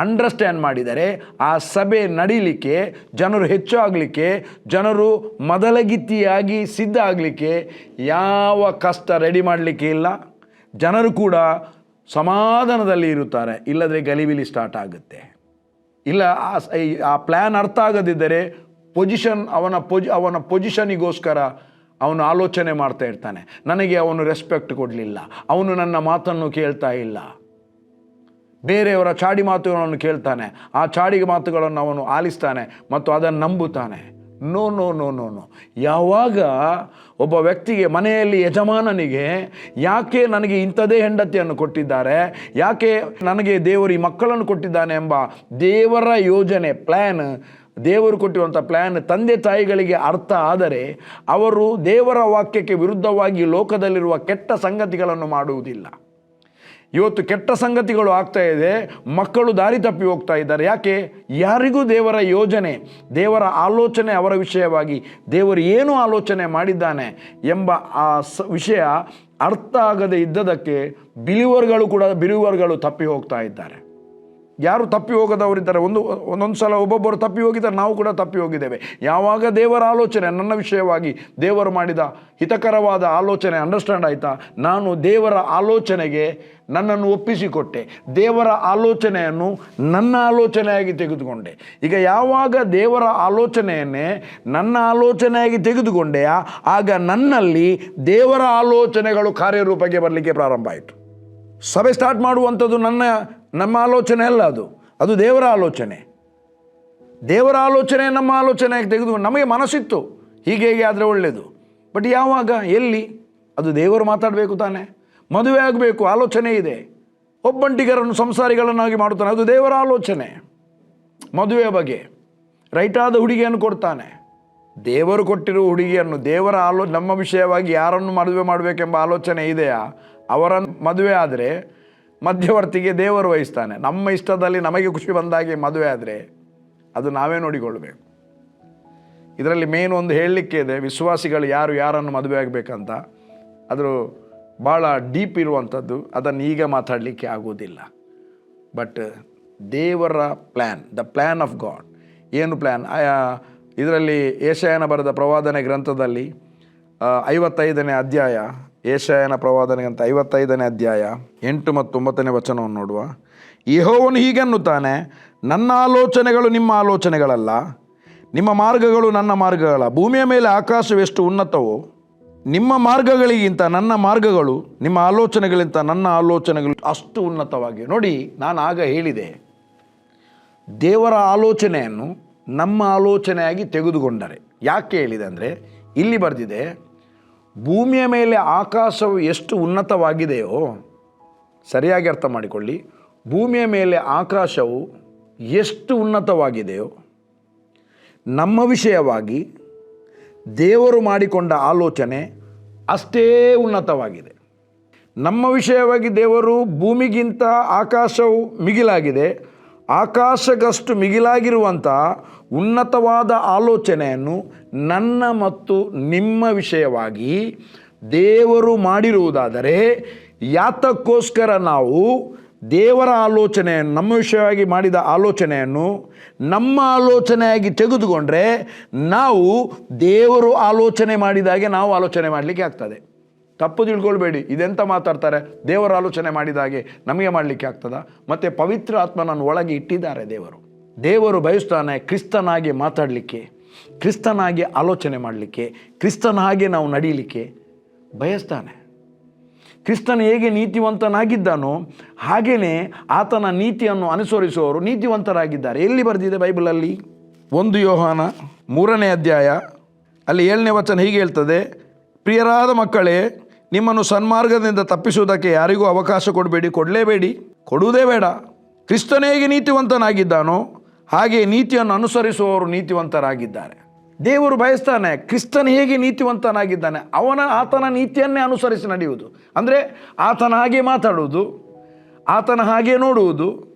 ಅಂಡರ್ಸ್ಟ್ಯಾಂಡ್ ಮಾಡಿದರೆ ಆ ಸಭೆ ನಡೀಲಿಕ್ಕೆ, ಜನರು ಹೆಚ್ಚಾಗಲಿಕ್ಕೆ, ಜನರು ಮೊದಲಗಿತ್ತಿಯಾಗಿ ಸಿದ್ಧ ಆಗಲಿಕ್ಕೆ ಯಾವ ಕಷ್ಟ ರೆಡಿ ಮಾಡಲಿಕ್ಕೆ ಇಲ್ಲ. ಜನರು ಕೂಡ ಸಮಾಧಾನದಲ್ಲಿ ಇರುತ್ತಾರೆ. ಇಲ್ಲದ್ರೆ ಗಲಿಬಿಲಿ ಸ್ಟಾರ್ಟ್ ಆಗುತ್ತೆ. ಇಲ್ಲ ಆ ಪ್ಲ್ಯಾನ್ ಅರ್ಥ ಆಗದಿದ್ದರೆ ಅವನ ಪೊಸಿಷನಿಗೋಸ್ಕರ ಅವನು ಆಲೋಚನೆ ಮಾಡ್ತಾ ಇರ್ತಾನೆ. ನನಗೆ ಅವನು ರೆಸ್ಪೆಕ್ಟ್ ಕೊಡಲಿಲ್ಲ, ಅವನು ನನ್ನ ಮಾತನ್ನು ಕೇಳ್ತಾ ಇಲ್ಲ, ಬೇರೆಯವರ ಚಾಡಿ ಮಾತುಗಳನ್ನು ಕೇಳ್ತಾನೆ, ಆ ಚಾಡಿಗೆ ಮಾತುಗಳನ್ನು ಅವನು ಆಲಿಸ್ತಾನೆ ಮತ್ತು ಅದನ್ನು ನಂಬುತ್ತಾನೆ. No no no no no. ಯಾವಾಗ ಒಬ್ಬ ವ್ಯಕ್ತಿಗೆ, ಮನೆಯಲ್ಲಿ ಯಜಮಾನನಿಗೆ ಯಾಕೆ ನನಗೆ ಇಂಥದೇ ಹೆಂಡತಿಯನ್ನು ಕೊಟ್ಟಿದ್ದಾರೆ, ಯಾಕೆ ನನಗೆ ದೇವರು ಈ ಮಕ್ಕಳನ್ನು ಕೊಟ್ಟಿದ್ದಾನೆ ಎಂಬ ದೇವರ ಯೋಜನೆ, ಪ್ಲ್ಯಾನ್, ದೇವರು ಕೊಟ್ಟಿರುವಂಥ ಪ್ಲ್ಯಾನ್ ತಂದೆ ತಾಯಿಗಳಿಗೆ ಅರ್ಥ ಆದರೆ ಅವರು ದೇವರ ವಾಕ್ಯಕ್ಕೆ ವಿರುದ್ಧವಾಗಿ ಲೋಕದಲ್ಲಿರುವ ಕೆಟ್ಟ ಸಂಗತಿಗಳನ್ನು ಮಾಡುವುದಿಲ್ಲ. ಇವತ್ತು ಕೆಟ್ಟ ಸಂಗತಿಗಳು ಆಗ್ತಾ ಇದೆ, ಮಕ್ಕಳು ದಾರಿ ತಪ್ಪಿ ಹೋಗ್ತಾ ಇದ್ದಾರೆ. ಯಾಕೆ? ಯಾರಿಗೂ ದೇವರ ಯೋಜನೆ, ದೇವರ ಆಲೋಚನೆ, ಅವರ ವಿಷಯವಾಗಿ ದೇವರು ಏನು ಆಲೋಚನೆ ಮಾಡಿದ್ದಾನೆ ಎಂಬ ಆ ವಿಷಯ ಅರ್ಥ ಆಗದೆ ಇದ್ದದಕ್ಕೆ ಬಿಲಿವರ್ಗಳು ತಪ್ಪಿ ಹೋಗ್ತಾ ಇದ್ದಾರೆ. ಯಾರು ತಪ್ಪಿ ಹೋಗದವರಿದ್ದಾರೆ? ಒಂದೊಂದು ಸಲ ಒಬ್ಬೊಬ್ಬರು ತಪ್ಪಿ ಹೋಗಿದ್ದಾರೆ, ನಾವು ಕೂಡ ತಪ್ಪಿ ಹೋಗಿದ್ದೇವೆ. ಯಾವಾಗ ದೇವರ ಆಲೋಚನೆ ನನ್ನ ವಿಷಯವಾಗಿ ದೇವರು ಮಾಡಿದ ಹಿತಕರವಾದ ಆಲೋಚನೆ ಅಂಡರ್ಸ್ಟ್ಯಾಂಡ್ ಆಯಿತಾ, ನಾನು ದೇವರ ಆಲೋಚನೆಗೆ ನನ್ನನ್ನು ಒಪ್ಪಿಸಿಕೊಟ್ಟೆ, ದೇವರ ಆಲೋಚನೆಯನ್ನು ನನ್ನ ಆಲೋಚನೆಯಾಗಿ ತೆಗೆದುಕೊಂಡೆ. ಈಗ ಯಾವಾಗ ದೇವರ ಆಲೋಚನೆಯನ್ನೇ ನನ್ನ ಆಲೋಚನೆಯಾಗಿ ತೆಗೆದುಕೊಂಡೆಯಾ, ಆಗ ನನ್ನಲ್ಲಿ ದೇವರ ಆಲೋಚನೆಗಳು ಕಾರ್ಯರೂಪಕ್ಕೆ ಬರಲಿಕ್ಕೆ ಪ್ರಾರಂಭ ಆಯಿತು. ಸಭೆ ಸ್ಟಾರ್ಟ್ ಮಾಡುವಂಥದ್ದು ನಮ್ಮ ಆಲೋಚನೆ ಅಲ್ಲ, ಅದು ದೇವರ ಆಲೋಚನೆ. ದೇವರ ಆಲೋಚನೆ ನಮ್ಮ ಆಲೋಚನೆಯಾಗಿ ತೆಗೆದುಕೊಂಡು ನಮಗೆ ಮನಸ್ಸಿತ್ತು ಹೀಗೆ ಆದರೆ ಒಳ್ಳೆಯದು. ಬಟ್ ಯಾವಾಗ, ಎಲ್ಲಿ? ಅದು ದೇವರು ಮಾತಾಡಬೇಕು ತಾನೆ. ಮದುವೆ ಆಗಬೇಕು, ಆಲೋಚನೆ ಇದೆ. ಒಬ್ಬಂಟಿಗರನ್ನು ಸಂಸಾರಿಗಳನ್ನಾಗಿ ಮಾಡುತ್ತಾನೆ, ಅದು ದೇವರ ಆಲೋಚನೆ. ಮದುವೆ ಬಗ್ಗೆ ರೈಟಾದ ಹುಡುಗಿಯನ್ನು ಕೊಡ್ತಾನೆ. ದೇವರು ಕೊಟ್ಟಿರುವ ಹುಡುಗಿಯನ್ನು, ದೇವರ ನಮ್ಮ ವಿಷಯವಾಗಿ ಯಾರನ್ನು ಮದುವೆ ಮಾಡಬೇಕೆಂಬ ಆಲೋಚನೆ ಇದೆಯಾ, ಅವರನ್ನು ಮದುವೆ ಆದರೆ ಮಧ್ಯವರ್ತಿಗೆ ದೇವರು ವಹಿಸ್ತಾನೆ. ನಮ್ಮ ಇಷ್ಟದಲ್ಲಿ ನಮಗೆ ಖುಷಿ ಬಂದಾಗೆ ಮದುವೆ ಆದರೆ ಅದು ನಾವೇ ನೋಡಿಕೊಳ್ಬೇಕು. ಇದರಲ್ಲಿ ಮೇನ್ ಒಂದು ಹೇಳಲಿಕ್ಕೆ ಇದೆ, ವಿಶ್ವಾಸಿಗಳು ಯಾರನ್ನು ಮದುವೆ ಆಗಬೇಕಂತ. ಅದು ಭಾಳ ಡೀಪ್ ಇರುವಂಥದ್ದು, ಅದನ್ನು ಈಗ ಮಾತಾಡಲಿಕ್ಕೆ ಆಗೋದಿಲ್ಲ. ಬಟ್ ದೇವರ plan, the plan of god. ಏನು ಪ್ಲ್ಯಾನ್? ಇದರಲ್ಲಿ ಯೆಶಾಯನ ಬರೆದ ಪ್ರವಾದನೆ ಗ್ರಂಥದಲ್ಲಿ 55ನೇ ಅಧ್ಯಾಯ, ಯೆಶಾಯನ ಪ್ರವಾದನೆ ಗ್ರಂಥ 55ನೇ ಅಧ್ಯಾಯ 8 ಮತ್ತು 9ನೇ ವಚನವನ್ನು ನೋಡುವ. ಯೆಹೋವನು ಹೀಗನ್ನುತ್ತಾನೆ, ನನ್ನ ಆಲೋಚನೆಗಳು ನಿಮ್ಮ ಆಲೋಚನೆಗಳಲ್ಲ, ನಿಮ್ಮ ಮಾರ್ಗಗಳು ನನ್ನ ಮಾರ್ಗಗಳ. ಭೂಮಿಯ ಮೇಲೆ ಆಕಾಶವೆಷ್ಟು ಉನ್ನತವೋ ನಿಮ್ಮ ಮಾರ್ಗಗಳಿಗಿಂತ ನನ್ನ ಮಾರ್ಗಗಳು, ನಿಮ್ಮ ಆಲೋಚನೆಗಳಿಗಿಂತ ನನ್ನ ಆಲೋಚನೆಗಳು ಅಷ್ಟು ಉನ್ನತವಾಗಿ. ನೋಡಿ, ನಾನು ಆಗ ಹೇಳಿದೆ, ದೇವರ ಆಲೋಚನೆಯನ್ನು ನಮ್ಮ ಆಲೋಚನೆಯಾಗಿ ತೆಗೆದುಕೊಂಡರೆ. ಯಾಕೆ ಹೇಳಿದೆ ಅಂದರೆ, ಇಲ್ಲಿ ಬರೆದಿದೆ, ಭೂಮಿಯ ಮೇಲೆ ಆಕಾಶವು ಎಷ್ಟು ಉನ್ನತವಾಗಿದೆಯೋ, ಸರಿಯಾಗಿ ಅರ್ಥ ಮಾಡಿಕೊಳ್ಳಿ, ಭೂಮಿಯ ಮೇಲೆ ಆಕಾಶವು ಎಷ್ಟು ಉನ್ನತವಾಗಿದೆಯೋ ನಮ್ಮ ವಿಷಯವಾಗಿ ದೇವರು ಮಾಡಿಕೊಂಡ ಆಲೋಚನೆ ಅಷ್ಟೇ ಉನ್ನತವಾಗಿದೆ. ನಮ್ಮ ವಿಷಯವಾಗಿ ದೇವರು ಭೂಮಿಗಿಂತ ಆಕಾಶವು ಮಿಗಿಲಾಗಿದೆ, ಆಕಾಶಕ್ಕಷ್ಟು ಮಿಗಿಲಾಗಿರುವಂಥ ಉನ್ನತವಾದ ಆಲೋಚನೆಯನ್ನು ನನ್ನ ಮತ್ತು ನಿಮ್ಮ ವಿಷಯವಾಗಿ ದೇವರು ಮಾಡಿರುವುದಾದರೆ, ಯಾತಕ್ಕೋಸ್ಕರ ನಾವು ದೇವರ ಆಲೋಚನೆಯನ್ನು, ನಮ್ಮ ವಿಷಯವಾಗಿ ಮಾಡಿದ ಆಲೋಚನೆಯನ್ನು ನಮ್ಮ ಆಲೋಚನೆಯಾಗಿ ತೆಗೆದುಕೊಂಡ್ರೆ ನಾವು ದೇವರು ಆಲೋಚನೆ ಮಾಡಿದಾಗೆ ನಾವು ಆಲೋಚನೆ ಮಾಡಲಿಕ್ಕೆ ಆಗ್ತದೆ. ತಪ್ಪು ತಿಳ್ಕೊಳ್ಬೇಡಿ, ಇದೆಂತ ಮಾತಾಡ್ತಾರೆ, ದೇವರ ಆಲೋಚನೆ ಮಾಡಿದಾಗೆ ನಮಗೆ ಮಾಡಲಿಕ್ಕೆ ಆಗ್ತದ? ಮತ್ತು ಪವಿತ್ರ ಆತ್ಮನನ್ನು ಒಳಗೆ ಇಟ್ಟಿದ್ದಾರೆ ದೇವರು ಬಯಸ್ತಾನೆ ಕ್ರಿಸ್ತನಾಗಿ ಮಾತಾಡಲಿಕ್ಕೆ, ಕ್ರಿಸ್ತನಾಗಿ ಆಲೋಚನೆ ಮಾಡಲಿಕ್ಕೆ, ಕ್ರಿಸ್ತನ ಹಾಗೆ ನಾವು ನಡೀಲಿಕ್ಕೆ ಬಯಸ್ತಾನೆ. ಕ್ರಿಸ್ತನು ಹೇಗೆ ನೀತಿವಂತನಾಗಿದ್ದಾನೋ ಹಾಗೆಯೇ ಆತನ ನೀತಿಯನ್ನು ಅನುಸರಿಸುವವರು ನೀತಿವಂತರಾಗಿದ್ದಾರೆ. ಎಲ್ಲಿ ಬರೆದಿದೆ ಬೈಬಲಲ್ಲಿ? 1 ಯೋಹಾನ 3ನೇ ಅಧ್ಯಾಯ ಅಲ್ಲಿ 7ನೇ ವಚನ ಹೀಗೆ ಹೇಳ್ತದೆ, ಪ್ರಿಯರಾದ ಮಕ್ಕಳೇ, ನಿಮ್ಮನ್ನು ಸನ್ಮಾರ್ಗದಿಂದ ತಪ್ಪಿಸುವುದಕ್ಕೆ ಯಾರಿಗೂ ಅವಕಾಶ ಕೊಡಲೇಬೇಡಿ, ಕೊಡುವುದೇ ಬೇಡ. ಕ್ರಿಸ್ತನು ಹೇಗೆ ನೀತಿವಂತನಾಗಿದ್ದಾನೋ ಹಾಗೆ ನೀತಿಯನ್ನು ಅನುಸರಿಸುವವರು ನೀತಿವಂತರಾಗಿದ್ದಾರೆ. ದೇವರು ಬಯಸ್ತಾನೆ ಕ್ರಿಸ್ತನು ಹೇಗೆ ನೀತಿವಂತನಾಗಿದ್ದಾನೆ ಆತನ ನೀತಿಯನ್ನೇ ಅನುಸರಿಸಿ ನಡೆಯುವುದು. ಅಂದರೆ ಆತನ ಹಾಗೆ ಮಾತಾಡುವುದು, ಆತನ ಹಾಗೆ ನೋಡುವುದು,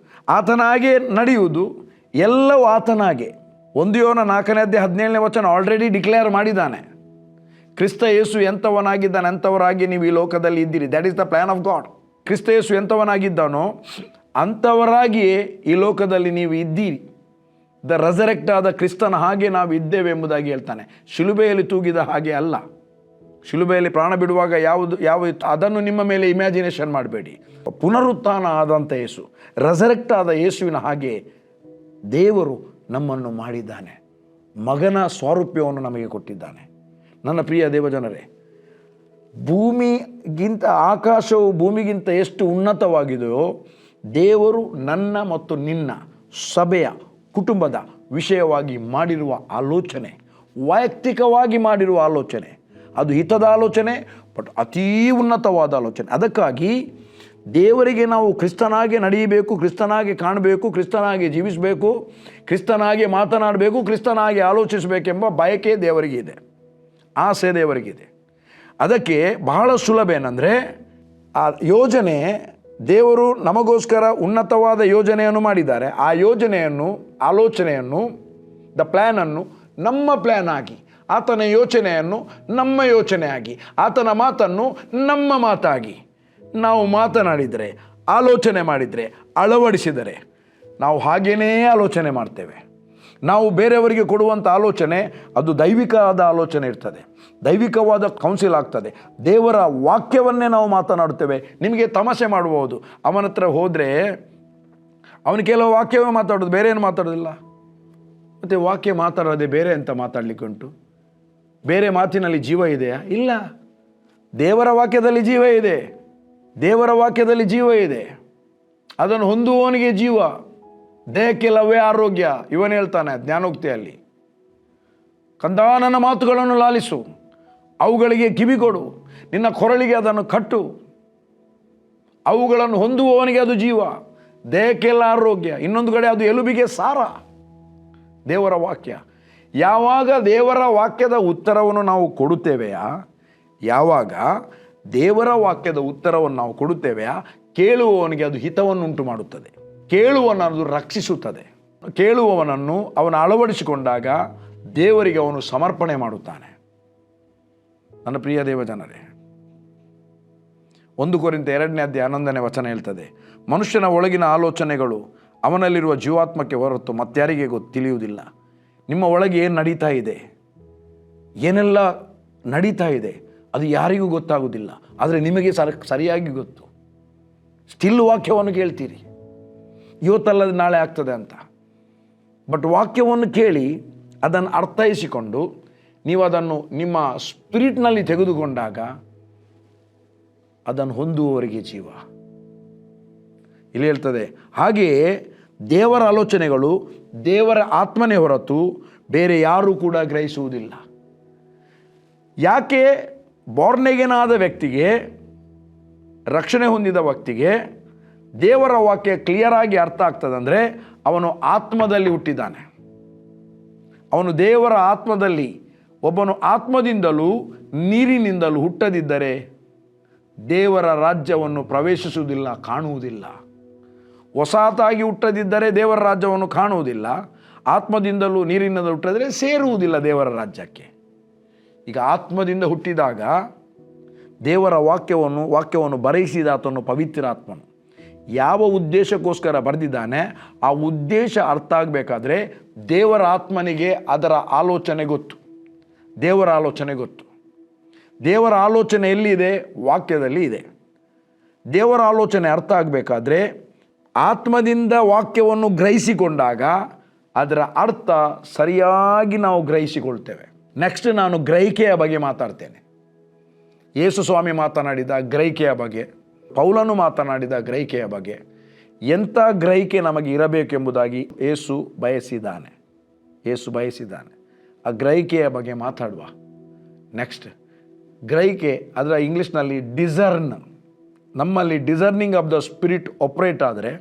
ಆತನ ಹಾಗೆ ನಡೆಯುವುದು, ಎಲ್ಲವೂ ಆತನ ಹಾಗೆ. 1 ಯೋಹಾನ 4ನೇ ಅಧ್ಯಾಯ 17ನೇ ವಚನ ಆಲ್ರೆಡಿ ಡಿಕ್ಲೇರ್ ಮಾಡಿದ್ದಾನೆ. ಕ್ರಿಸ್ತ ಯೇಸು ಎಂಥವನಾಗಿದ್ದಾನೆ ಅಂಥವರಾಗಿ ನೀವು ಈ ಲೋಕದಲ್ಲಿ ಇದ್ದೀರಿ. That is the plan of god. ಕ್ರಿಸ್ತ ಯೇಸು ಎಂಥವನಾಗಿದ್ದಾನೋ ಅಂಥವರಾಗಿಯೇ ಈ ಲೋಕದಲ್ಲಿ ನೀವು ಇದ್ದೀರಿ. ದ ರೆಸರೆಕ್ಟ್ ಆದ ಕ್ರಿಸ್ತನ ಹಾಗೆ ನಾವು ಇದ್ದೇವೆ ಎಂಬುದಾಗಿ ಹೇಳ್ತಾನೆ. ಶಿಲುಬೆಯಲ್ಲಿ ತೂಗಿದ ಹಾಗೆ ಅಲ್ಲ. ಶಿಲುಬೆಯಲ್ಲಿ ಪ್ರಾಣ ಬಿಡುವಾಗ ಯಾವ ಅದನ್ನು ನಿಮ್ಮ ಮೇಲೆ ಇಮ್ಯಾಜಿನೇಷನ್ ಮಾಡಬೇಡಿ. ಪುನರುತ್ಥಾನ ಆದಂಥ ಯೇಸು, ರೆಸರೆಕ್ಟ್ ಆದ ಯೇಸುವಿನ ಹಾಗೆ ದೇವರು ನಮ್ಮನ್ನು ಮಾಡಿದ್ದಾನೆ. ಮಗನ ಸ್ವಾರೂಪ್ಯವನ್ನು ನಮಗೆ ಕೊಟ್ಟಿದ್ದಾನೆ. ನನ್ನ ಪ್ರಿಯ ದೇವಜನರೇ, ಭೂಮಿಗಿಂತ ಆಕಾಶವು ಭೂಮಿಗಿಂತ ಎಷ್ಟು ಉನ್ನತವಾಗಿದೆಯೋ ದೇವರು ನನ್ನ ಮತ್ತು ನಿನ್ನ ಸಭೆಯ ಕುಟುಂಬದ ವಿಷಯವಾಗಿ ಮಾಡಿರುವ ಆಲೋಚನೆ, ವೈಯಕ್ತಿಕವಾಗಿ ಮಾಡಿರುವ ಆಲೋಚನೆ, ಅದು ಹಿತದ ಆಲೋಚನೆ, ಬಟ್ ಅತೀ ಉನ್ನತವಾದ ಆಲೋಚನೆ. ಅದಕ್ಕಾಗಿ ದೇವರಿಗೆ ನಾವು ಕ್ರಿಸ್ತನಾಗೆ ನಡೆಯಬೇಕು, ಕ್ರಿಸ್ತನಾಗೆ ಕಾಣಬೇಕು, ಕ್ರಿಸ್ತನಾಗೆ ಜೀವಿಸಬೇಕು, ಕ್ರಿಸ್ತನಾಗೆ ಮಾತನಾಡಬೇಕು, ಕ್ರಿಸ್ತನಾಗೆ ಆಲೋಚಿಸಬೇಕೆಂಬ ಬಯಕೆ ದೇವರಿಗಿದೆ, ಆಸೆ ದೇವರಿಗಿದೆ. ಅದಕ್ಕೆ ಬಹಳ ಸುಲಭ ಏನಂದರೆ ಆ ಯೋಜನೆ, ದೇವರು ನಮಗೋಸ್ಕರ ಉನ್ನತವಾದ ಯೋಜನೆಯನ್ನು ಮಾಡಿದ್ದಾರೆ. ಆ ಯೋಜನೆಯನ್ನು, ಆಲೋಚನೆಯನ್ನು, ದ ಪ್ಲ್ಯಾನನ್ನು ನಮ್ಮ ಪ್ಲ್ಯಾನ್ ಆಗಿ, ಆತನ ಯೋಚನೆಯನ್ನು ನಮ್ಮ ಯೋಚನೆ ಆಗಿ, ಆತನ ಮಾತನ್ನು ನಮ್ಮ ಮಾತಾಗಿ ನಾವು ಮಾತನಾಡಿದರೆ, ಆಲೋಚನೆ ಮಾಡಿದರೆ, ಅಳವಡಿಸಿದರೆ ನಾವು ಹಾಗೇನೇ ಆಲೋಚನೆ ಮಾಡ್ತೇವೆ. ನಾವು ಬೇರೆಯವರಿಗೆ ಕೊಡುವಂಥ ಆಲೋಚನೆ ಅದು ದೈವಿಕವಾದ ಆಲೋಚನೆ ಇರ್ತದೆ, ದೈವಿಕವಾದ ಕೌನ್ಸಿಲ್ ಆಗ್ತದೆ. ದೇವರ ವಾಕ್ಯವನ್ನೇ ನಾವು ಮಾತನಾಡುತ್ತೇವೆ. ನಿಮಗೆ ತಮಾಷೆ ಮಾಡ್ಬೋದು, ಅವನ ಹತ್ರ ಹೋದರೆ ಅವನು ಕೆಲವು ವಾಕ್ಯವೇ ಮಾತಾಡೋದು, ಬೇರೆ ಏನು ಮಾತಾಡೋದಿಲ್ಲ. ಮತ್ತು ವಾಕ್ಯ ಮಾತಾಡೋದೇ ಬೇರೆ ಅಂತ ಮಾತಾಡಲಿಕ್ಕೆ ಉಂಟು. ಬೇರೆ ಮಾತಿನಲ್ಲಿ ಜೀವ ಇದೆಯಾ? ಇಲ್ಲ. ದೇವರ ವಾಕ್ಯದಲ್ಲಿ ಜೀವ ಇದೆ, ದೇವರ ವಾಕ್ಯದಲ್ಲಿ ಜೀವ ಇದೆ. ಅದನ್ನು ಹೊಂದುವವನಿಗೆ ಜೀವ, ದೇಹಕ್ಕೆಲ್ಲವೇ ಆರೋಗ್ಯ. ಇವನು ಹೇಳ್ತಾನೆ ಜ್ಞಾನೋಕ್ತಿಯಲ್ಲಿ, ಕಂದ ನನ್ನ ಮಾತುಗಳನ್ನು ಲಾಲಿಸು, ಅವುಗಳಿಗೆ ಕಿವಿಗೊಡು, ನಿನ್ನ ಕೊರಳಿಗೆ ಅದನ್ನು ಕಟ್ಟು. ಅವುಗಳನ್ನು ಹೊಂದುವವನಿಗೆ ಅದು ಜೀವ, ದೇಹಕ್ಕೆಲ್ಲ ಆರೋಗ್ಯ. ಇನ್ನೊಂದು ಕಡೆ ಅದು ಎಲುಬಿಗೆ ಸಾರ. ದೇವರ ವಾಕ್ಯ. ಯಾವಾಗ ದೇವರ ವಾಕ್ಯದ ಉತ್ತರವನ್ನು ನಾವು ಕೊಡುತ್ತೇವೆಯಾ, ಯಾವಾಗ ದೇವರ ವಾಕ್ಯದ ಉತ್ತರವನ್ನು ನಾವು ಕೊಡುತ್ತೇವೆಯಾ, ಕೇಳುವವನಿಗೆ ಅದು ಹಿತವನ್ನುಂಟು ಮಾಡುತ್ತದೆ, ಕೇಳುವವನನ್ನು ರಕ್ಷಿಸುತ್ತದೆ. ಕೇಳುವವನನ್ನು ಅವನು ಅಳವಡಿಸಿಕೊಂಡಾಗ ದೇವರಿಗೆ ಅವನು ಸಮರ್ಪಣೆ ಮಾಡುತ್ತಾನೆ. ನನ್ನ ಪ್ರಿಯ ದೇವಜನರೇ, 1 ಕೊರಿಂಥ 2ನೇ ಅಧ್ಯಾಯ 11ನೇ ವಚನ ಹೇಳ್ತದೆ, ಮನುಷ್ಯನ ಒಳಗಿನ ಆಲೋಚನೆಗಳು ಅವನಲ್ಲಿರುವ ಜೀವಾತ್ಮಕ್ಕೆ ಹೊರತು ಮತ್ತಾರಿಗೆ ತಿಳಿಯುವುದಿಲ್ಲ. ನಿಮ್ಮ ಒಳಗೆ ಏನು ನಡೀತಾ ಇದೆ, ಏನೆಲ್ಲ ನಡೀತಾ ಇದೆ, ಅದು ಯಾರಿಗೂ ಗೊತ್ತಾಗುವುದಿಲ್ಲ. ಆದರೆ ನಿಮಗೆ ಸರಿಯಾಗಿ ಗೊತ್ತು. ಸ್ಟಿಲ್ ವಾಕ್ಯವನ್ನು ಕೇಳ್ತೀರಿ, ಇವತ್ತಲ್ಲದೆ ನಾಳೆ ಆಗ್ತದೆ ಅಂತ. ಬಟ್ ವಾಕ್ಯವನ್ನು ಕೇಳಿ ಅದನ್ನು ಅರ್ಥೈಸಿಕೊಂಡು ನೀವು ಅದನ್ನು ನಿಮ್ಮ ಸ್ಪಿರಿಟ್ನಲ್ಲಿ ತೆಗೆದುಕೊಂಡಾಗ ಅದನ್ನು ಹೊಂದುವವರಿಗೆ ಜೀವ. ಇಲ್ಲಿ ಹೇಳ್ತದೆ, ಹಾಗೆಯೇ ದೇವರ ಆಲೋಚನೆಗಳು ದೇವರ ಆತ್ಮನೇ ಹೊರತು ಬೇರೆ ಯಾರೂ ಕೂಡ ಗ್ರಹಿಸುವುದಿಲ್ಲ. ಯಾಕೆ ಬಾರ್ನ್ ಆದ ವ್ಯಕ್ತಿಗೆ, ರಕ್ಷಣೆ ಹೊಂದಿದ ವ್ಯಕ್ತಿಗೆ ದೇವರ ವಾಕ್ಯ ಕ್ಲಿಯರಾಗಿ ಅರ್ಥ ಆಗ್ತದೆ ಅಂದರೆ ಅವನು ಆತ್ಮದಲ್ಲಿ ಹುಟ್ಟಿದ್ದಾನೆ. ಅವನು ದೇವರ ಆತ್ಮದಲ್ಲಿ, ಒಬ್ಬನು ಆತ್ಮದಿಂದಲೂ ನೀರಿನಿಂದಲೂ ಹುಟ್ಟದಿದ್ದರೆ ದೇವರ ರಾಜ್ಯವನ್ನು ಪ್ರವೇಶಿಸುವುದಿಲ್ಲ, ಕಾಣುವುದಿಲ್ಲ. ಹೊಸತಾಗಿ ಹುಟ್ಟದಿದ್ದರೆ ದೇವರ ರಾಜ್ಯವನ್ನು ಕಾಣುವುದಿಲ್ಲ. ಆತ್ಮದಿಂದಲೂ ನೀರಿನಿಂದಲೂ ಹುಟ್ಟದಿದ್ದರೆ ಸೇರುವುದಿಲ್ಲ ದೇವರ ರಾಜ್ಯಕ್ಕೆ. ಈಗ ಆತ್ಮದಿಂದ ಹುಟ್ಟಿದಾಗ ದೇವರ ವಾಕ್ಯವನ್ನು ಬರೆಯಿಸಿದ ಆತನು ಪವಿತ್ರಾತ್ಮನು ಯಾವ ಉದ್ದೇಶಕ್ಕೋಸ್ಕರ ಬರೆದಿದ್ದಾನೆ ಆ ಉದ್ದೇಶ ಅರ್ಥ ಆಗಬೇಕಾದ್ರೆ ದೇವರ ಆತ್ಮನಿಗೆ ಅದರ ಆಲೋಚನೆ ಗೊತ್ತು. ದೇವರ ಆಲೋಚನೆ ಗೊತ್ತು. ದೇವರ ಆಲೋಚನೆ ಎಲ್ಲಿದೆ? ವಾಕ್ಯದಲ್ಲಿ ಇದೆ. ದೇವರ ಆಲೋಚನೆ ಅರ್ಥ ಆಗಬೇಕಾದ್ರೆ ಆತ್ಮದಿಂದ ವಾಕ್ಯವನ್ನು ಗ್ರಹಿಸಿಕೊಂಡಾಗ ಅದರ ಅರ್ಥ ಸರಿಯಾಗಿ ನಾವು ಗ್ರಹಿಸಿಕೊಳ್ತೇವೆ. ನೆಕ್ಸ್ಟ್ ನಾನು ಗ್ರಹಿಕೆಯ ಬಗ್ಗೆ ಮಾತಾಡ್ತೇನೆ. ಯೇಸು ಸ್ವಾಮಿ ಮಾತನಾಡಿದ ಗ್ರಹಿಕೆಯ ಬಗ್ಗೆ, ಪೌಲನು ಮಾತನಾಡಿದ ಗ್ರಹಿಕೆಯ ಬಗ್ಗೆ, ಎಂಥ ಗ್ರಹಿಕೆ ನಮಗೆ ಇರಬೇಕೆಂಬುದಾಗಿ ಯೇಸು ಬಯಸಿದ್ದಾನೆ. ಆ ಗ್ರಹಿಕೆಯ ಬಗ್ಗೆ ಮಾತಾಡುವ. ನೆಕ್ಸ್ಟ್, ಗ್ರಹಿಕೆ, ಅದರ ಇಂಗ್ಲೀಷ್ನಲ್ಲಿ ಡಿಸರ್ನ್. ನಮ್ಮಲ್ಲಿ discerning of the spirit operate ಆದರೆ,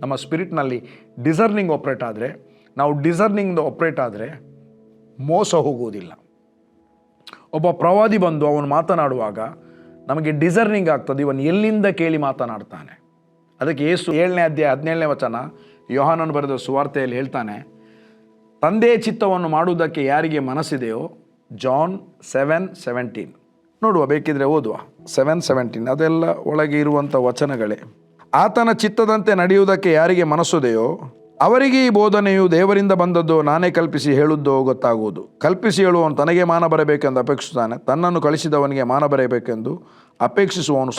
ನಮ್ಮ ಸ್ಪಿರಿಟ್ನಲ್ಲಿ ಡಿಸರ್ನಿಂಗ್ ಆಪ್ರೇಟ್ ಆದರೆ, ನಾವು ಡಿಸರ್ನಿಂಗ್ ಆಪ್ರೇಟ್ ಆದರೆ ಮೋಸ ಹೋಗುವುದಿಲ್ಲ. ಒಬ್ಬ ಪ್ರವಾದಿ ಬಂದು ಅವನು ಮಾತನಾಡುವಾಗ ನಮಗೆ ಡಿಸರ್ನಿಂಗ್ ಆಗ್ತದೆ, ಇವನು ಎಲ್ಲಿಂದ ಕೇಳಿ ಮಾತನಾಡ್ತಾನೆ. ಅದಕ್ಕೆ ಯೇಸು 7ನೇ ಅಧ್ಯಾಯ 17ನೇ ವಚನ ಯೋಹಾನನು ಬರೆದ ಸುವಾರ್ತೆಯಲ್ಲಿ ಹೇಳ್ತಾನೆ, ತಂದೆಯ ಚಿತ್ತವನ್ನು ಮಾಡುವುದಕ್ಕೆ ಯಾರಿಗೆ ಮನಸ್ಸಿದೆಯೋ, ಜಾನ್ 7:17 ನೋಡುವ, ಬೇಕಿದ್ರೆ ಓದುವ. 7:17 ಅದೆಲ್ಲ ಒಳಗೆ ಇರುವಂಥ ವಚನಗಳೇ. ಆತನ ಚಿತ್ತದಂತೆ ನಡೆಯುವುದಕ್ಕೆ ಯಾರಿಗೆ ಮನಸ್ಸುದೆಯೋ ಅವರಿಗೆ ಈ ಬೋಧನೆಯು ದೇವರಿಂದ ಬಂದದ್ದು, ನಾನೇ ಕಲ್ಪಿಸಿ ಹೇಳುವುದೋ ಗೊತ್ತಾಗುವುದು. ಕಲ್ಪಿಸಿ ಹೇಳುವವನು ತನಗೆ ಮಾನ ಬರಬೇಕೆಂದು ಅಪೇಕ್ಷಿಸುತ್ತಾನೆ, ತನ್ನನ್ನು ಕಳಿಸಿದವನಿಗೆ ಮಾನ ಬರಬೇಕೆಂದು ಅಪೇಕ್ಷಿಸುವವನು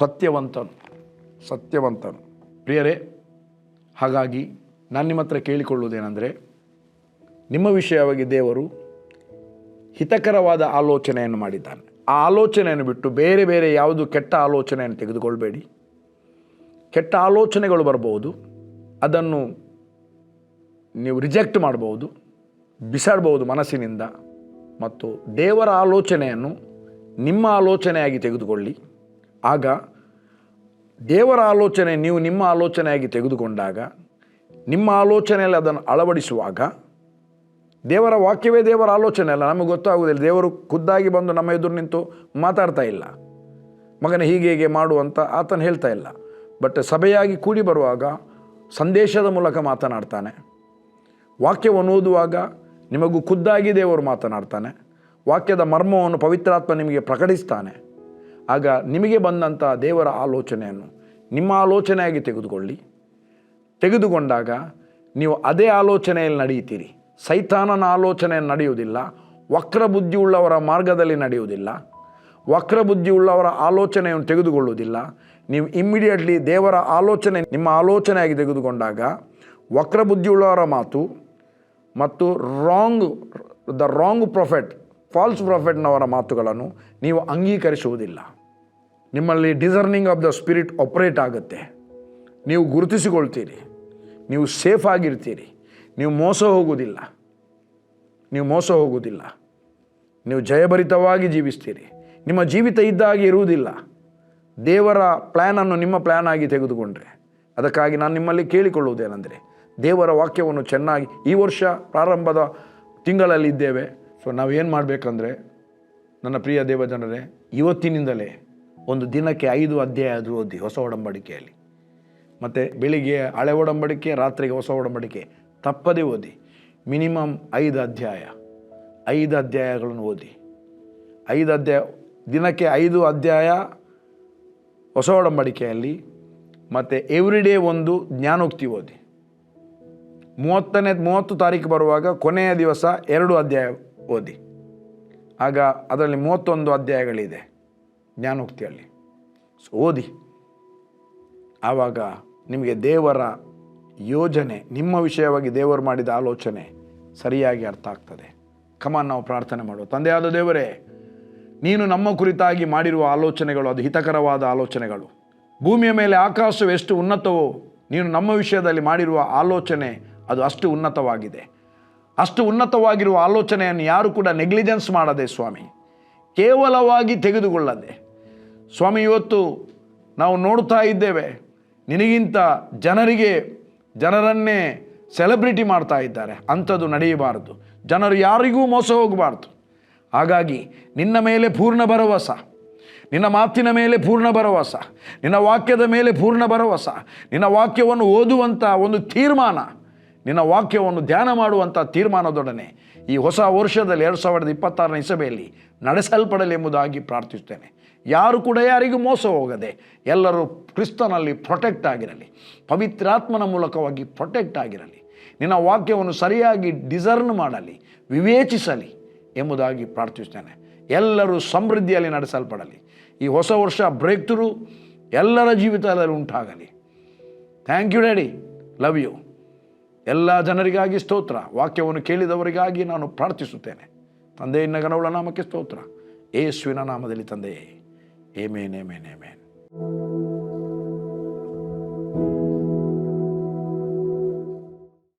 ಸತ್ಯವಂತನು. ಪ್ರಿಯರೇ, ಹಾಗಾಗಿ ನಾನು ನಿಮ್ಮ ಹತ್ರ ಕೇಳಿಕೊಳ್ಳುವುದೇನೆಂದರೆ, ನಿಮ್ಮ ವಿಷಯವಾಗಿ ದೇವರು ಹಿತಕರವಾದ ಆಲೋಚನೆಯನ್ನು ಮಾಡಿದ್ದಾನೆ. ಆ ಆಲೋಚನೆಯನ್ನು ಬಿಟ್ಟು ಬೇರೆ ಬೇರೆ ಯಾವುದು ಕೆಟ್ಟ ಆಲೋಚನೆಯನ್ನು ತೆಗೆದುಕೊಳ್ಬೇಡಿ. ಕೆಟ್ಟ ಆಲೋಚನೆಗಳು ಬರ್ಬೋದು, ಅದನ್ನು ನೀವು ರಿಜೆಕ್ಟ್ ಮಾಡ್ಬೋದು, ಬಿಸಾಡ್ಬೋದು ಮನಸ್ಸಿನಿಂದ. ಮತ್ತು ದೇವರ ಆಲೋಚನೆಯನ್ನು ನಿಮ್ಮ ಆಲೋಚನೆಯಾಗಿ ತೆಗೆದುಕೊಳ್ಳಿ. ಆಗ ದೇವರ ಆಲೋಚನೆ ನೀವು ನಿಮ್ಮ ಆಲೋಚನೆಯಾಗಿ ತೆಗೆದುಕೊಂಡಾಗ, ನಿಮ್ಮ ಆಲೋಚನೆಯಲ್ಲಿ ಅದನ್ನು ಅಳವಡಿಸುವಾಗ, ದೇವರ ವಾಕ್ಯವೇ ದೇವರ ಆಲೋಚನೆ ಅಲ್ಲ, ನಮಗೆ ಗೊತ್ತಾಗುವುದಿಲ್ಲ. ದೇವರು ಖುದ್ದಾಗಿ ಬಂದು ನಮ್ಮ ಎದುರು ನಿಂತು ಮಾತಾಡ್ತಾ ಇಲ್ಲ, ಮಗನ ಹೀಗೆ ಮಾಡುವಂತ ಆತನು ಹೇಳ್ತಾ ಇಲ್ಲ. ಬಟ್ ಸಭೆಯಾಗಿ ಕೂಡಿ ಬರುವಾಗ ಸಂದೇಶದ ಮೂಲಕ ಮಾತನಾಡ್ತಾನೆ. ವಾಕ್ಯವನ್ನು ಓದುವಾಗ ನಿಮಗೂ ಖುದ್ದಾಗಿ ದೇವರು ಮಾತನಾಡ್ತಾನೆ. ವಾಕ್ಯದ ಮರ್ಮವನ್ನು ಪವಿತ್ರಾತ್ಮ ನಿಮಗೆ ಪ್ರಕಟಿಸ್ತಾನೆ. ಆಗ ನಿಮಗೆ ಬಂದಂಥ ದೇವರ ಆಲೋಚನೆಯನ್ನು ನಿಮ್ಮ ಆಲೋಚನೆಯಾಗಿ ತೆಗೆದುಕೊಂಡಾಗ ನೀವು ಅದೇ ಆಲೋಚನೆಯಲ್ಲಿ ನಡೆಯುತ್ತೀರಿ. ಸೈತಾನನ ಆಲೋಚನೆಯನ್ನು ನಡೆಯುವುದಿಲ್ಲ, ವಕ್ರ ಬುದ್ಧಿಯುಳ್ಳವರ ಮಾರ್ಗದಲ್ಲಿ ನಡೆಯುವುದಿಲ್ಲ, ವಕ್ರ ಬುದ್ಧಿಯುಳ್ಳವರ ಆಲೋಚನೆಯನ್ನು ತೆಗೆದುಕೊಳ್ಳುವುದಿಲ್ಲ. ನೀವು ಇಮ್ಮಿಡಿಯೇಟ್ಲಿ ದೇವರ ಆಲೋಚನೆ ನಿಮ್ಮ ಆಲೋಚನೆಯಾಗಿ ತೆಗೆದುಕೊಂಡಾಗ ವಕ್ರ ಬುದ್ಧಿಯುಳ್ಳವರ ಮಾತು ಮತ್ತು ರಾಂಗ್ ಪ್ರೊಫೆಟ್, ಫಾಲ್ಸ್ ಪ್ರೊಫೆಟ್ನವರ ಮಾತುಗಳನ್ನು ನೀವು ಅಂಗೀಕರಿಸುವುದಿಲ್ಲ. ನಿಮ್ಮಲ್ಲಿ discerning of the spirit operate ಆಗುತ್ತೆ. ನೀವು ಗುರುತಿಸಿಕೊಳ್ತೀರಿ, ನೀವು ಸೇಫ್ ಆಗಿರ್ತೀರಿ, ನೀವು ಮೋಸ ಹೋಗುವುದಿಲ್ಲ, ನೀವು ಜಯಭರಿತವಾಗಿ ಜೀವಿಸ್ತೀರಿ. ನಿಮ್ಮ ಜೀವಿತ ಇದ್ದಾಗಿ ಇರುವುದಿಲ್ಲ. ದೇವರ ಪ್ಲ್ಯಾನನ್ನು ನಿಮ್ಮ ಪ್ಲ್ಯಾನ್ ಆಗಿ ತೆಗೆದುಕೊಂಡ್ರೆ. ಅದಕ್ಕಾಗಿ ನಾನು ನಿಮ್ಮಲ್ಲಿ ಕೇಳಿಕೊಳ್ಳುವುದೇನೆಂದರೆ, ದೇವರ ವಾಕ್ಯವನ್ನು ಚೆನ್ನಾಗಿ, ಈ ವರ್ಷ ಪ್ರಾರಂಭದ ತಿಂಗಳಲ್ಲಿ ಇದ್ದೇವೆ. ಸೊ ನಾವೇನು ಮಾಡಬೇಕಂದ್ರೆ, ನನ್ನ ಪ್ರಿಯ ದೇವಜನರೇ, ಇವತ್ತಿನಿಂದಲೇ ಒಂದು ದಿನಕ್ಕೆ 5 ಅಧ್ಯಾಯ ಆದರೂ ಓದಿ ಹೊಸ ಒಡಂಬಡಿಕೆಯಲ್ಲಿ. ಮತ್ತು ಬೆಳಿಗ್ಗೆ ಹಳೆ ಒಡಂಬಡಿಕೆ, ರಾತ್ರಿಗೆ ಹೊಸ ಒಡಂಬಡಿಕೆ ತಪ್ಪದೇ ಓದಿ. ಮಿನಿಮಮ್ 5 ಅಧ್ಯಾಯಗಳನ್ನು ಓದಿ. 5 ಅಧ್ಯಾಯ, ದಿನಕ್ಕೆ 5 ಅಧ್ಯಾಯ ಹೊಸ ಒಡಂಬಡಿಕೆಯಲ್ಲಿ. ಮತ್ತು ಎವ್ರಿಡೇ ಒಂದು ಜ್ಞಾನೋಕ್ತಿ ಓದಿ. 30 ತಾರೀಕು ಬರುವಾಗ ಕೊನೆಯ ದಿವಸ 2 ಅಧ್ಯಾಯ ಓದಿ. ಆಗ ಅದರಲ್ಲಿ 31 ಅಧ್ಯಾಯಗಳಿದೆ ಜ್ಞಾನೋಕ್ತಿಯಲ್ಲಿ. ಸೊ ಓದಿ. ಆವಾಗ ನಿಮಗೆ ದೇವರ ಯೋಜನೆ, ನಿಮ್ಮ ವಿಷಯವಾಗಿ ದೇವರು ಮಾಡಿದ ಆಲೋಚನೆ ಸರಿಯಾಗಿ ಅರ್ಥ ಆಗ್ತದೆ. ಕಮಾನ್, ನಾವು ಪ್ರಾರ್ಥನೆ ಮಾಡುವ. ತಂದೆಯಾದ ದೇವರೇ, ನೀನು ನಮ್ಮ ಕುರಿತಾಗಿ ಮಾಡಿರುವ ಆಲೋಚನೆಗಳು ಅದು ಹಿತಕರವಾದ ಆಲೋಚನೆಗಳು. ಭೂಮಿಯ ಮೇಲೆ ಆಕಾಶವು ಎಷ್ಟು ಉನ್ನತವೋ, ನೀನು ನಮ್ಮ ವಿಷಯದಲ್ಲಿ ಮಾಡಿರುವ ಆಲೋಚನೆ ಅದು ಅಷ್ಟು ಉನ್ನತವಾಗಿದೆ. ಅಷ್ಟು ಉನ್ನತವಾಗಿರುವ ಆಲೋಚನೆಯನ್ನು ಯಾರು ಕೂಡ ನೆಗ್ಲಿಜೆನ್ಸ್ ಮಾಡದೆ ಸ್ವಾಮಿ, ಕೇವಲವಾಗಿ ತೆಗೆದುಕೊಳ್ಳದೆ ಸ್ವಾಮಿ, ಇವತ್ತು ನಾವು ನೋಡ್ತಾ ಇದ್ದೇವೆ, ನಿನಗಿಂತ ಜನರನ್ನೇ ಸೆಲೆಬ್ರಿಟಿ ಮಾಡ್ತಾ ಇದ್ದಾರೆ. ಅಂಥದ್ದು ನಡೆಯಬಾರದು. ಜನರು ಯಾರಿಗೂ ಮೋಸ ಹೋಗಬಾರ್ದು. ಹಾಗಾಗಿ ನಿನ್ನ ಮೇಲೆ ಪೂರ್ಣ ಭರವಸೆ, ನಿನ್ನ ಮಾತಿನ ಮೇಲೆ ಪೂರ್ಣ ಭರವಸೆ, ನಿನ್ನ ವಾಕ್ಯದ ಮೇಲೆ ಪೂರ್ಣ ಭರವಸೆ, ನಿನ್ನ ವಾಕ್ಯವನ್ನು ಓದುವಂಥ ಒಂದು ತೀರ್ಮಾನ, ನಿನ್ನ ವಾಕ್ಯವನ್ನು ಧ್ಯಾನ ಮಾಡುವಂಥ ತೀರ್ಮಾನದೊಡನೆ ಈ ಹೊಸ ವರ್ಷದಲ್ಲಿ 2026ನೇ ಇಸಬೆಯಲ್ಲಿ ನಡೆಸಲ್ಪಡಲಿ ಎಂಬುದಾಗಿ ಪ್ರಾರ್ಥಿಸ್ತೇನೆ. ಯಾರು ಕೂಡ ಯಾರಿಗೂ ಮೋಸ ಹೋಗದೆ ಎಲ್ಲರೂ ಕ್ರಿಸ್ತನಲ್ಲಿ ಪ್ರೊಟೆಕ್ಟ್ ಆಗಿರಲಿ, ಪವಿತ್ರಾತ್ಮನ ಮೂಲಕವಾಗಿ ಪ್ರೊಟೆಕ್ಟ್ ಆಗಿರಲಿ, ನಿನ್ನ ವಾಕ್ಯವನ್ನು ಸರಿಯಾಗಿ ಡಿಸರ್ನ್ ಮಾಡಲಿ, ವಿವೇಚಿಸಲಿ ಎಂಬುದಾಗಿ ಪ್ರಾರ್ಥಿಸ್ತೇನೆ. ಎಲ್ಲರೂ ಸಮೃದ್ಧಿಯಲ್ಲಿ ನಡೆಸಲ್ಪಡಲಿ. ಈ ಹೊಸ ವರ್ಷ ಬ್ರೇಕ್ ಥ್ರೂ ಎಲ್ಲರ ಜೀವಿತದಲ್ಲಿ ಉಂಟಾಗಲಿ. Thank you daddy, love you. ಎಲ್ಲ ಜನರಿಗಾಗಿ ಸ್ತೋತ್ರ. ವಾಕ್ಯವನ್ನು ಕೇಳಿದವರಿಗಾಗಿ ನಾನು ಪ್ರಾರ್ಥಿಸುತ್ತೇನೆ. ತಂದೆಯ ಘನವುಳ್ಳ ನಾಮಕ್ಕೆ ಸ್ತೋತ್ರ. ಯೇಸುವಿನ ನಾಮದಲ್ಲಿ ತಂದೆಯೇ, ಆಮೆನ್, ಆಮೆನ್, ಆಮೆನ್.